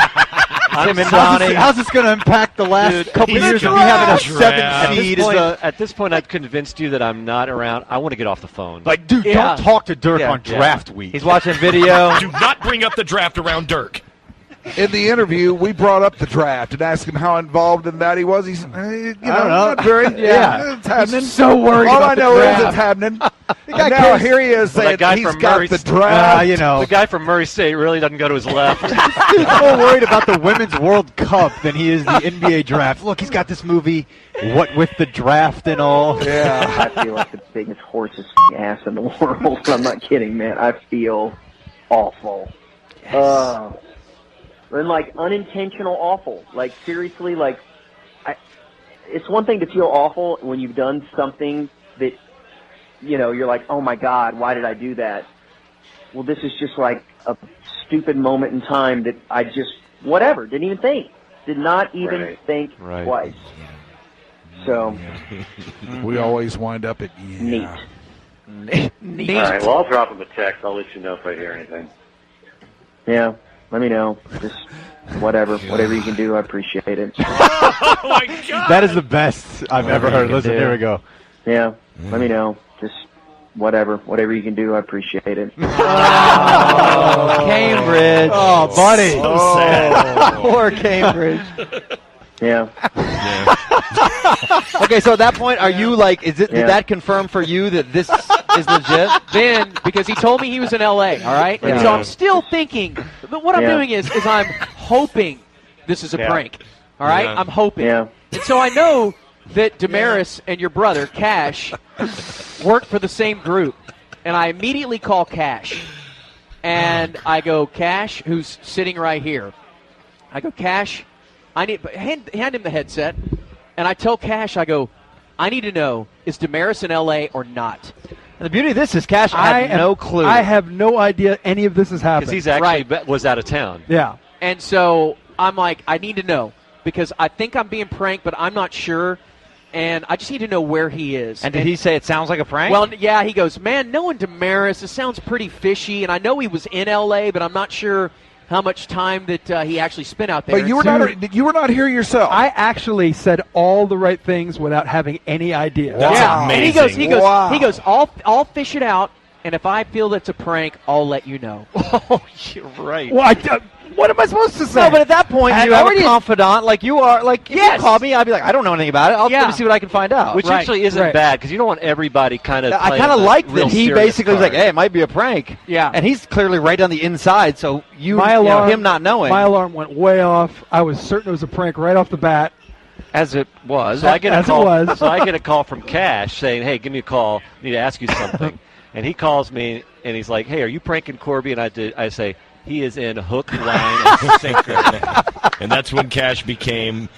How's this going to impact the last couple of years of me having a 7 seed? At this point, I've convinced you that I'm not around. I want to get off the phone. Like, dude, don't talk to Dirk on draft week. He's watching video. Do not bring up the draft around Dirk. In the interview, we brought up the draft and asked him how involved in that he was. He's, don't know. not very. Yeah. It's happening. He's so worried All about I the know draft. is it's happening. And guy now cares. here he is saying guy he's from got Murray the State- draft. The guy from Murray State really doesn't go to his left. He's more worried about the Women's World Cup than he is the NBA draft. Look, he's got this movie, What With the Draft and all. Yeah. I feel like the biggest horse's ass in the world. I'm not kidding, man. I feel awful. Yes. And like unintentional awful. Like seriously, like it's one thing to feel awful when you've done something that you're like, oh my God, why did I do that? Well, this is just like a stupid moment in time that I just didn't even think, did not even think twice. So We always wind up at neat. All right. Well, I'll drop him a text. I'll let you know if I hear anything. Yeah. Let me know. Just whatever you can do, I appreciate it. Oh my God! That is the best I've ever heard. Listen, here we go. Yeah, let me know. Just whatever you can do, I appreciate it. Oh, Cambridge. Oh, buddy. So sad. Poor Cambridge. Yeah. Okay, so at that point, are you like, did that confirm for you that this is legit? Then, because he told me he was in L.A., all right? And so I'm still thinking, but what I'm doing is I'm hoping this is a prank, all right? Yeah. I'm hoping. Yeah. And so I know that Damaris and your brother, Cash, work for the same group. And I immediately call Cash. And I go, Cash, who's sitting right here. I go, Cash, hand him the headset. And I tell Cash, I go, I need to know, is Damaris in L.A. or not? And the beauty of this is Cash had no clue. I have no idea any of this has happened. Because he's actually was out of town. Yeah. And so I'm like, I need to know. Because I think I'm being pranked, but I'm not sure. And I just need to know where he is. And did he say it sounds like a prank? Well, yeah, he goes, man, knowing Damaris, it sounds pretty fishy. And I know he was in L.A., but I'm not sure how much time that he actually spent out there. But you were not here yourself. I actually said all the right things without having any idea. That's amazing. And he goes, I'll fish it out, and if I feel that's a prank, I'll let you know. Oh, you're right. Well, what am I supposed to say? No, but at that point, you have a confidant like you are. Like, if you call me, I'd be like, I don't know anything about it. I'll let me see what I can find out. Which actually isn't bad, because you don't want everybody kind of. I kind of like that he basically was like, hey, it might be a prank. Yeah. And he's clearly right on the inside, so him not knowing. My alarm went way off. I was certain it was a prank right off the bat. As it was. So I get a call from Cash saying, hey, give me a call. I need to ask you something. And he calls me, and he's like, hey, are you pranking Corby? And I say, he is in hook, line, and sinker. And that's when Cash became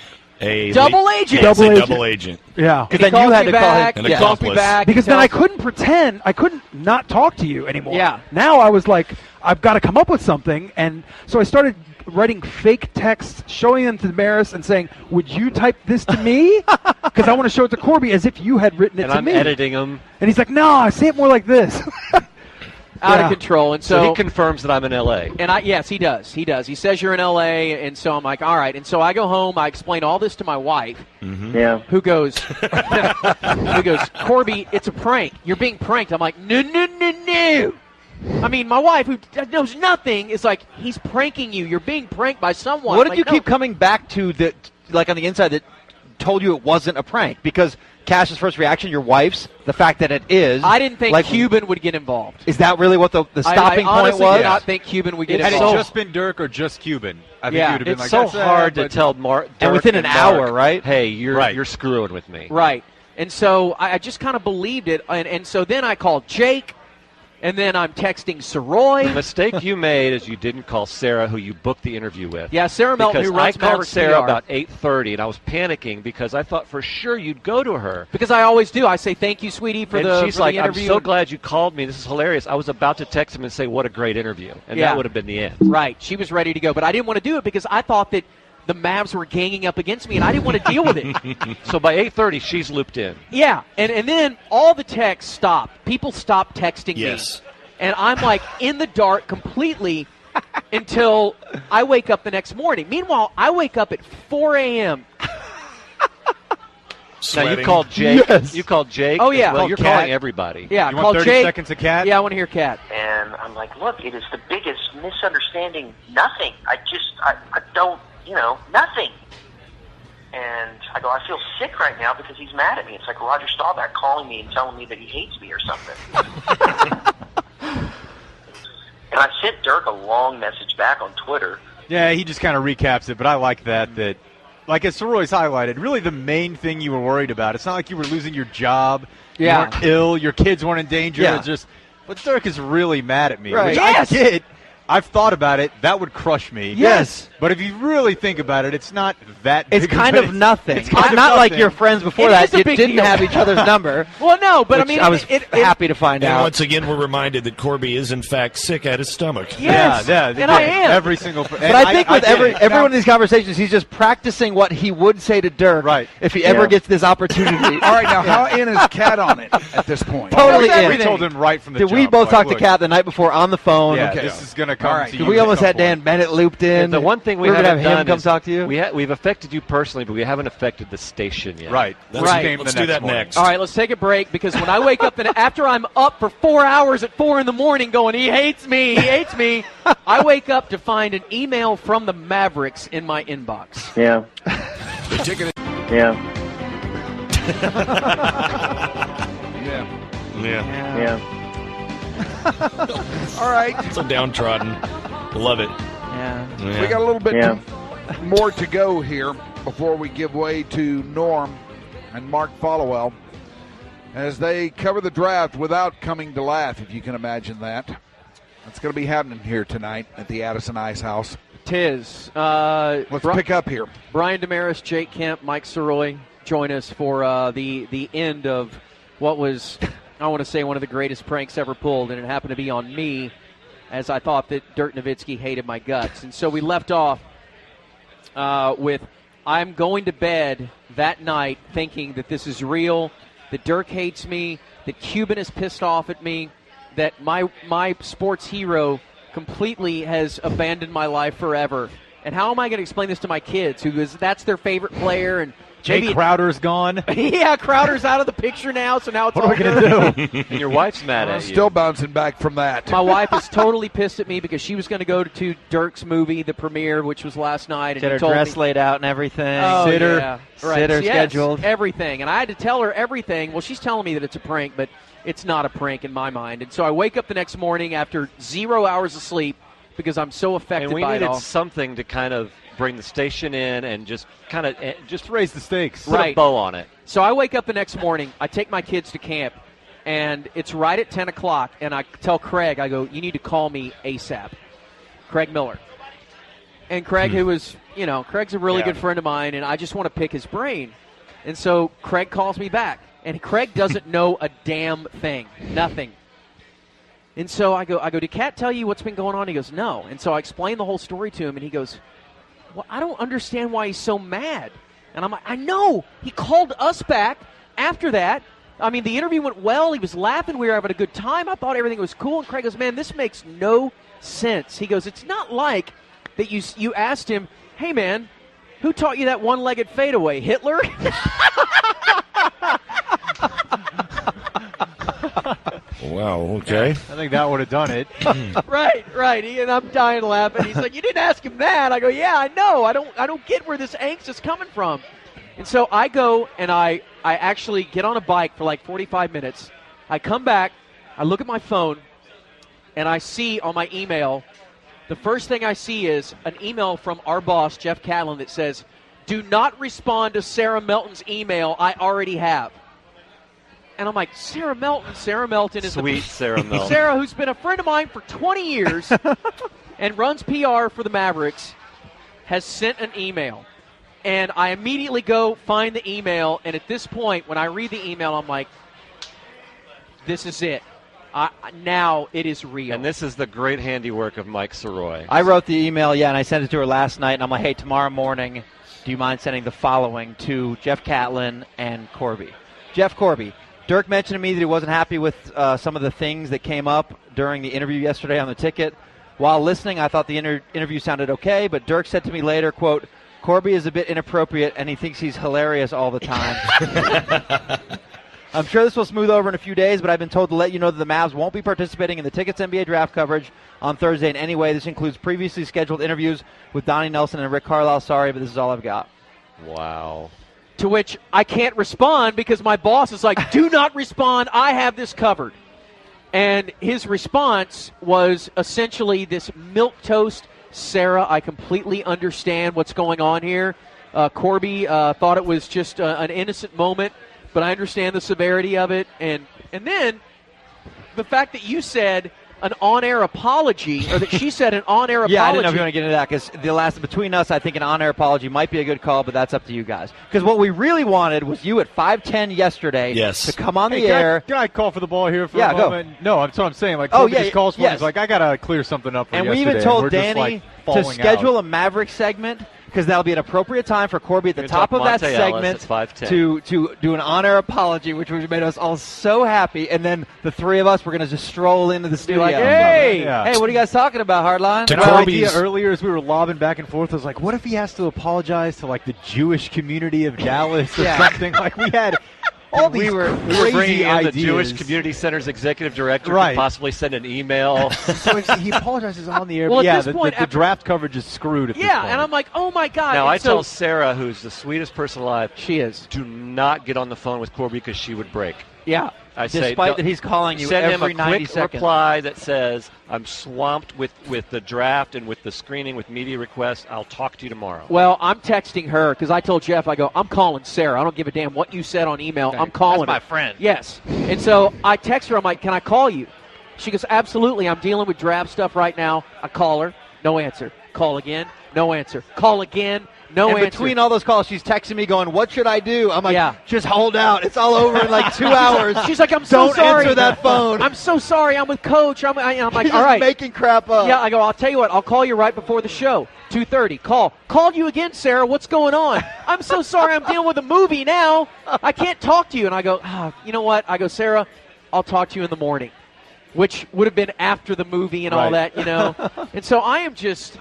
a double agent. Double agent. Yeah. Because then you had to call him. An accomplice. Because then I couldn't pretend. I couldn't not talk to you anymore. Yeah. Now I was like, I've got to come up with something. And so I started writing fake texts, showing them to Damaris and saying, would you type this to me? Because I want to show it to Corby as if you had written it to me. And I'm editing them. And he's like, no, say it more like this. Out of control. And so he confirms that I'm in L.A. And yes, he does. He does. He says you're in L.A., and so I'm like, all right. And so I go home. I explain all this to my wife, who goes, Corby, it's a prank. You're being pranked. I'm like, no. I mean, my wife, who knows nothing, is like, he's pranking you. You're being pranked by someone. What did you keep coming back to that, like on the inside, that told you it wasn't a prank? Because Cash's first reaction, your wife's, the fact that it is. I didn't think Cuban would get involved. Is that really what the stopping I point was? did not think Cuban would get Had involved. it just been Dirk or just Cuban, I think you would have been it's like, so hard to tell Dirk and within an hour, right? Hey, you're screwing with me. Right. And so I just kind of believed it. And so then I called Jake. And then I'm texting Sirois. The mistake you made is you didn't call Sarah, who you booked the interview with. Yeah, Sarah Melton, who runs Because I called Mavericks Sarah PR. about 8:30, and I was panicking because I thought for sure you'd go to her. Because I always do. I say, thank you, sweetie, for the she's like, interview. I'm so glad you called me. This is hilarious. I was about to text him and say, what a great interview. And that would have been the end. Right. She was ready to go. But I didn't want to do it because I thought that the Mavs were ganging up against me, and I didn't want to deal with it. So by 8:30, she's looped in. Yeah. And then all the texts stopped. People stopped texting me. And I'm like in the dark completely until I wake up the next morning. Meanwhile, I wake up at 4 a.m. Now you called Jake. Yes. You called Jake. Oh, yeah. Well, you're Cat. calling everybody. Yeah, you I want called 30 Jake. seconds of Cat? Yeah, I want to hear Cat. And I'm like, look, it is the biggest misunderstanding. Nothing. I don't, nothing. And I go, I feel sick right now because he's mad at me. It's like Roger Staubach calling me and telling me that he hates me or something. And I sent Dirk a long message back on Twitter. Yeah, he just kind of recaps it, but I like that, like as Sirois highlighted, really the main thing you were worried about. It's not like you were losing your job, you weren't ill, your kids weren't in danger. Yeah. It's just, but Dirk is really mad at me. Right. Which Yes! I get. I've thought about it. That would crush me. Yes. But if you really think about it, it's not that It's big kind of of nothing. It's kind of not like nothing. your friends before It that. is a You big didn't deal. have each other's number. Well, no, but I which mean, I was happy to find And out. once again, we're reminded that Corby is, in fact, sick at his stomach. Yes. Yeah, and I am. Every single. But I think with every one of these conversations, he's just practicing what he would say to Dirk if he ever gets this opportunity. All right, now how in is Cat on it at this point? Totally in. We told him right from the Did we jump, both like, talk to look, Cat the night before on the phone? Yeah, Okay. this is going to come All right. to Because you. we almost at had some Dan point. Bennett looped in. The one thing we We're gonna haven't have him done come is talk to you. we've affected you personally, but we haven't affected the station yet. Right. Let's, Right. Came let's the do next that morning. next. All right, let's take a break because when I wake up after I'm up for 4 hours at 4 in the morning going, he hates me, I wake up to find an email from the Mavericks in my inbox. Yeah. The ticket. Yeah. Yeah. Yeah. All right. So downtrodden. Love it. Yeah. We got a little bit Yeah. more to go here before we give way to Norm and Mark Followell as they cover the draft without coming to laugh, if you can imagine that. That's going to be happening here tonight at the Addison Ice House. Tis. Let's pick up here. Brian Damaris, Jake Kemp, Mike Sirois join us for the end of what was, I want to say, one of the greatest pranks ever pulled, and it happened to be on me, as I thought that Dirk Nowitzki hated my guts. And so we left off with, I'm going to bed that night thinking that this is real, that Dirk hates me, that Cuban is pissed off at me, that my sports hero completely has abandoned my life forever. And how am I going to explain this to my kids, that's their favorite player, and Jake Crowder's gone. Yeah, Crowder's out of the picture now, so now it's What all are we going to do? And your wife's mad at you. Still bouncing back from that. My wife is totally pissed at me because she was going to go to Dirk's movie, the premiere, which was last night. And Get he her told dress me, laid out and everything. Oh, Sitter. yeah. Right. Sitter Yes, scheduled. everything. And I had to tell her everything. Well, she's telling me that it's a prank, but it's not a prank in my mind. And so I wake up the next morning after 0 hours of sleep because I'm so affected And we by it needed all. something to kind of bring the station in and just kind of Just raise the stakes. put a bow on it. So I wake up the next morning, I take my kids to camp, and it's right at 10 o'clock, and I tell Craig, I go, you need to call me ASAP. Craig Miller. And Craig, who was, Craig's a really good friend of mine, and I just want to pick his brain. And so Craig calls me back, and Craig doesn't know a damn thing. Nothing. And so I go, did Kat tell you what's been going on? He goes, no. And so I explained the whole story to him, and he goes, well, I don't understand why he's so mad. And I'm like, I know. He called us back after that. I mean, the interview went well. He was laughing. We were having a good time. I thought everything was cool. And Craig goes, man, this makes no sense. He goes, it's not like that you asked him, hey, man, who taught you that one-legged fadeaway? Hitler? Wow, okay. I think that would have done it. Right. And I'm dying laughing. He's like, you didn't ask him that. I go, yeah, I know. I don't get where this angst is coming from. And so I go and I actually get on a bike for like 45 minutes. I come back, I look at my phone, and I see on my email, the first thing I see is an email from our boss, Jeff Catlin, that says, do not respond to Sarah Melton's email. I already have. And I'm like, Sarah Melton is Sweet Sarah Melton. Sarah, who's been a friend of mine for 20 years and runs PR for the Mavericks, has sent an email. And I immediately go find the email, and at this point, when I read the email, I'm like, this is it. Now it is real. And this is the great handiwork of Mike Sirois. I wrote the email, and I sent it to her last night, and I'm like, hey, tomorrow morning, do you mind sending the following to Jeff Catlin and Corby? Jeff, Corby, Dirk mentioned to me that he wasn't happy with some of the things that came up during the interview yesterday on the ticket. While listening, I thought the interview sounded okay, but Dirk said to me later, quote, Corby is a bit inappropriate, and he thinks he's hilarious all the time. I'm sure this will smooth over in a few days, but I've been told to let you know that the Mavs won't be participating in the Tickets NBA draft coverage on Thursday in any way. This includes previously scheduled interviews with Donnie Nelson and Rick Carlisle. Sorry, but this is all I've got. Wow. To which I can't respond because my boss is like, do not respond. I have this covered. And his response was essentially this milquetoast, Sarah, I completely understand what's going on here. Corby thought it was just an innocent moment, but I understand the severity of it. And then the fact that you said an on-air apology, or that she said an on-air apology. Yeah, I didn't know if you want to get into that, because between us, I think an on-air apology might be a good call, but that's up to you guys. Because what we really wanted was you at 5:10 yesterday to come on the air. Can I call for the ball here for a moment? Go. No, that's what I'm saying. Like, Corby just calls for me. He's like, I got to clear something up for and yesterday. We even told Danny to schedule a Maverick segment, because that'll be an appropriate time for Corby at the top of that segment to do an on-air apology, which would have made us all so happy. And then the three of us were going to just stroll into the studio. Like, hey, what are you guys talking about, Hardline? My idea earlier as we were lobbing back and forth was like, what if he has to apologize to like the Jewish community of Dallas or something? Like we had all these we were bringing in ideas. The Jewish Community Center's executive director could possibly send an email. So he apologizes on the air. Well, but at this point, the draft coverage is screwed at this point. And I'm like, oh my God. Now, I tell Sarah, who's the sweetest person alive, she is, do not get on the phone with Corby because she would break. Yeah. I Despite that he's calling you every 90 seconds. Send him a quick reply that says, I'm swamped with the draft and with the screening, with media requests. I'll talk to you tomorrow. Well, I'm texting her because I told Jeff, I go, I'm calling Sarah. I don't give a damn what you said on email. Okay. I'm calling That's her. my friend. Yes. And so I text her. I'm like, can I call you? She goes, absolutely. I'm dealing with draft stuff right now. I call her. No answer. Call again. No answer. Call again. No answer. Between all those calls, she's texting me going, what should I do? I'm like, just hold out. It's all over in like 2 hours. She's like, I'm so sorry. Don't answer that phone. I'm so sorry. I'm with Coach. I'm like, You're all just right. making crap up. Yeah, I go, I'll tell you what. I'll call you right before the show. 2:30. Called you again, Sarah. What's going on? I'm so sorry. I'm dealing with a movie now. I can't talk to you. And I go, you know what? I go, Sarah, I'll talk to you in the morning, which would have been after the movie and all that, you know. And so I am just...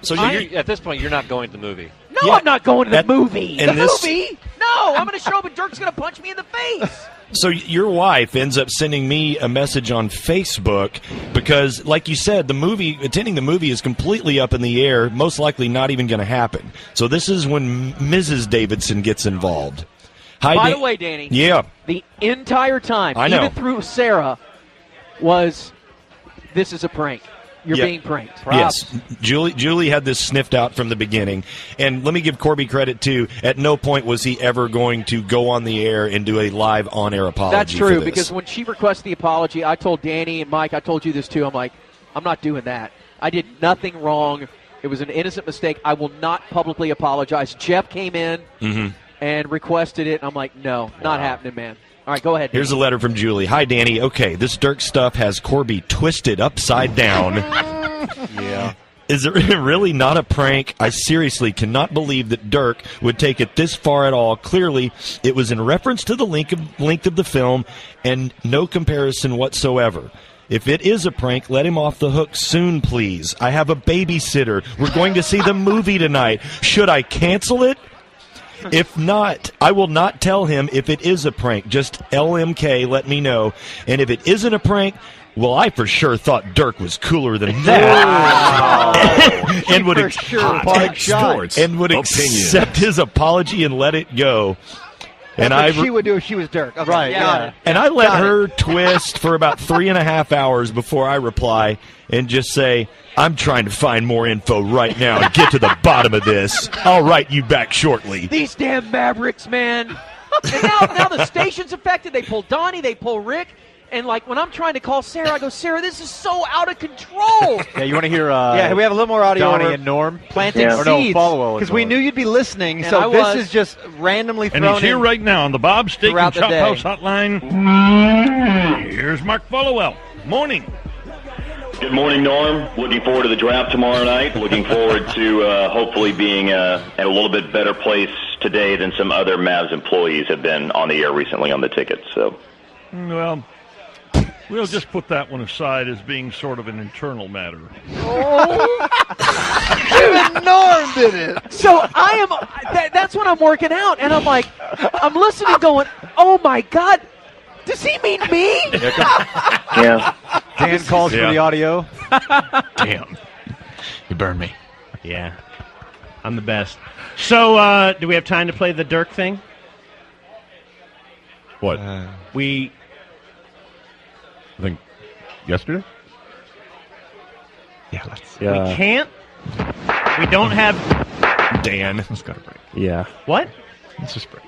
So at this point, you're not going to the movie. No, I'm not going to the movie. Movie? No, I'm going to show up and Dirk's going to punch me in the face. So your wife ends up sending me a message on Facebook because, like you said, attending the movie is completely up in the air, most likely not even going to happen. So this is when Mrs. Davidson gets involved. By the way, Danny, the entire time, even through Sarah, was this is a prank. You're being pranked. Yes. Julie had this sniffed out from the beginning. And let me give Corby credit, too. At no point was he ever going to go on the air and do a live on-air apology. That's true, because when she requested the apology, I told Danny and Mike, I told you this, too. I'm like, I'm not doing that. I did nothing wrong. It was an innocent mistake. I will not publicly apologize. Jeff came in and requested it, and I'm like, no, not happening, man. All right, go ahead. Here's a letter from Julie. Hi, Danny. Okay, this Dirk stuff has Corby twisted upside down. Yeah. Is it really not a prank? I seriously cannot believe that Dirk would take it this far at all. Clearly, it was in reference to the length of the film and no comparison whatsoever. If it is a prank, let him off the hook soon, please. I have a babysitter. We're going to see the movie tonight. Should I cancel it? If not, I will not tell him if it is a prank. Just LMK, let me know. And if it isn't a prank, well, I for sure thought Dirk was cooler than that. and would accept his apology and let it go. That's what she would do if she was Dirk. Okay, right. Yeah. And I let her twist for about 3.5 hours before I reply and just say, I'm trying to find more info right now and get to the bottom of this. I'll write you back shortly. These damn Mavericks, man. And now the station's affected. They pull Donnie, they pull Rick. And, like, when I'm trying to call Sarah, I go, Sarah, this is so out of control. Yeah, you want to hear yeah, we have a little more audio. Donnie and Norm planting seeds. Because we knew you'd be listening, and so this is just randomly thrown in. And he's here right now on the Bob Steak and Chop House Hotline. Here's Mark Followell. Morning. Good morning, Norm. Looking forward to the draft tomorrow night. Looking forward to hopefully being at a little bit better place today than some other Mavs employees have been on the air recently on the tickets. So, well, we'll just put that one aside as being sort of an internal matter. Even Norm did it. So I am. That's when I'm working out, and I'm like, I'm listening, going, oh my God. Does he mean me? Yeah. Dan calls for the audio. Damn. You burned me. Yeah. I'm the best. So, do we have time to play the Dirk thing? What? I think yesterday? Yeah, let's. We can't. We don't have. Dan. Let's go to break. Yeah. What? Let's just break.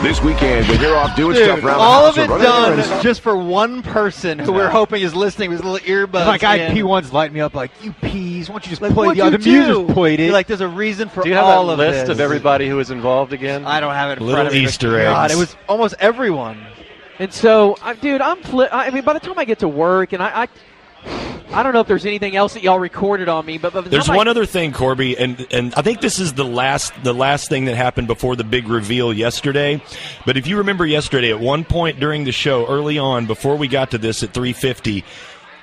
This weekend, when you're off doing stuff around all the house, of it done just for one person who we're hoping is listening with his little earbuds. My guy P1's lighting me up like, you peas, why don't you just Like, play what'd the other you music? do? Just played it. You're like, there's a reason for Do you have all a of list this. of everybody who was involved again? I don't have it in Little front of me. Easter God, eggs. it was almost everyone. And so, dude, I mean, by the time I get to work, and I don't know if there's anything else that y'all recorded on me, but by the There's time one other thing, Corby, and I think this is the last thing that happened before the big reveal yesterday. But if you remember yesterday, at one point during the show, early on, before we got to this at 3:50,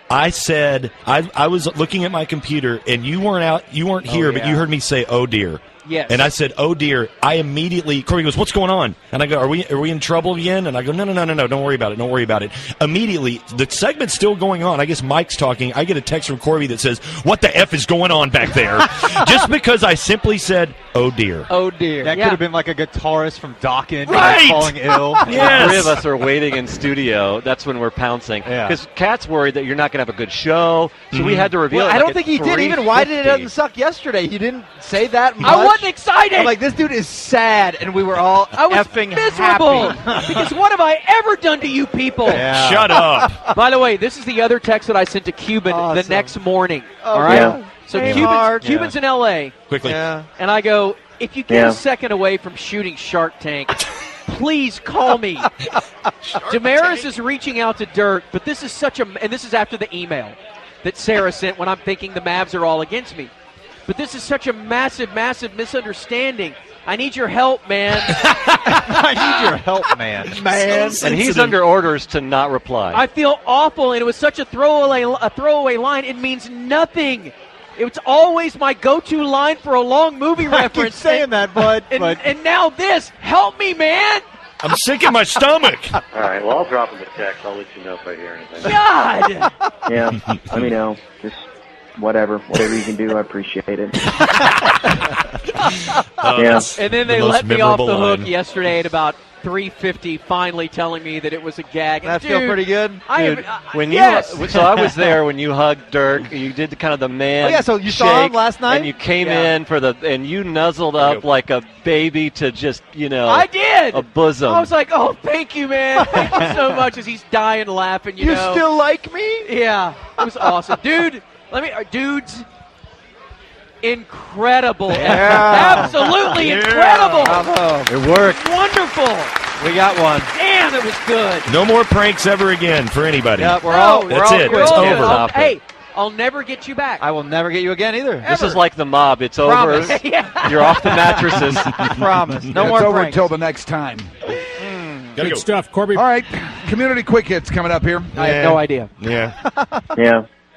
I said I was looking at my computer, and you weren't here, but you heard me say, "Oh dear." Yes. And I said, "Oh dear!" I immediately. Corey goes, "What's going on?" And I go, "Are we in trouble again?" And I go, "No, don't worry about it. Don't worry about it." Immediately, the segment's still going on. I guess Mike's talking. I get a text from Corby that says, "What the F is going on back there?" Just because I simply said, "Oh dear." Oh dear. That could have been like a guitarist from Dawkins Right! falling ill. The three of us are waiting in studio. That's when we're pouncing. Yeah. Because Kat's worried that you're not going to have a good show, so we had to reveal Well, it. I like don't at think he did. Even why did it 3:50. doesn't suck yesterday? You didn't say that much. I wasn't excited. I'm like, this dude is sad, and we were all I was effing miserable happy. because what have I ever done to you people? Yeah. Shut up. By the way, this is the other text that I sent to Cuban the next morning. Oh, all right. yeah. So Hey, Cuban's, Mark. Cuban's in L.A. Quickly. Yeah. and I go, if you get a second away from shooting Shark Tank, please call me. Damaris is reaching out to Dirk, but this is and this is after the email that Sarah sent when I'm thinking the Mavs are all against me. But this is such a massive, massive misunderstanding. I need your help, man. I need your help, man. Man. And he's under orders to not reply. I feel awful, and it was such a throwaway line. It means nothing. It's always my go-to line for a long movie reference. I keep saying that, bud. And now this. Help me, man. I'm sick in my stomach. All right, well, I'll drop him a text. I'll let you know if I hear anything. God. Yeah, let me know. Just whatever you can do, I appreciate it. Yeah. And then they let me off the hook yesterday at about 3:50, finally telling me that it was a gag. And That feel pretty good? When yes. so I was there when you hugged Dirk. You did the kind of the man. Oh, yeah, so you saw him shake, last night? and you came in for and you nuzzled up like a baby to just I did. a bosom. I was like, oh, thank you, man. Thank you so much. As he's dying laughing, you know. still like me? Yeah, it was awesome, dude. Dudes. Incredible. Yeah. Absolutely incredible. Bravo. It worked. Wonderful. triple. We got one. Damn, it was good. No more pranks ever again for anybody. Yep, we're all That's it. quit. It's Can't over. stop it. Hey, I'll never get you back. I will never get you again either. This is like the mob. It's Promise. over. Yeah. You're off the mattresses. Promise. No it's more over pranks. until the next time. Good stuff, Corby. All right, community quick hits coming up here. I have no idea. Yeah. Yeah.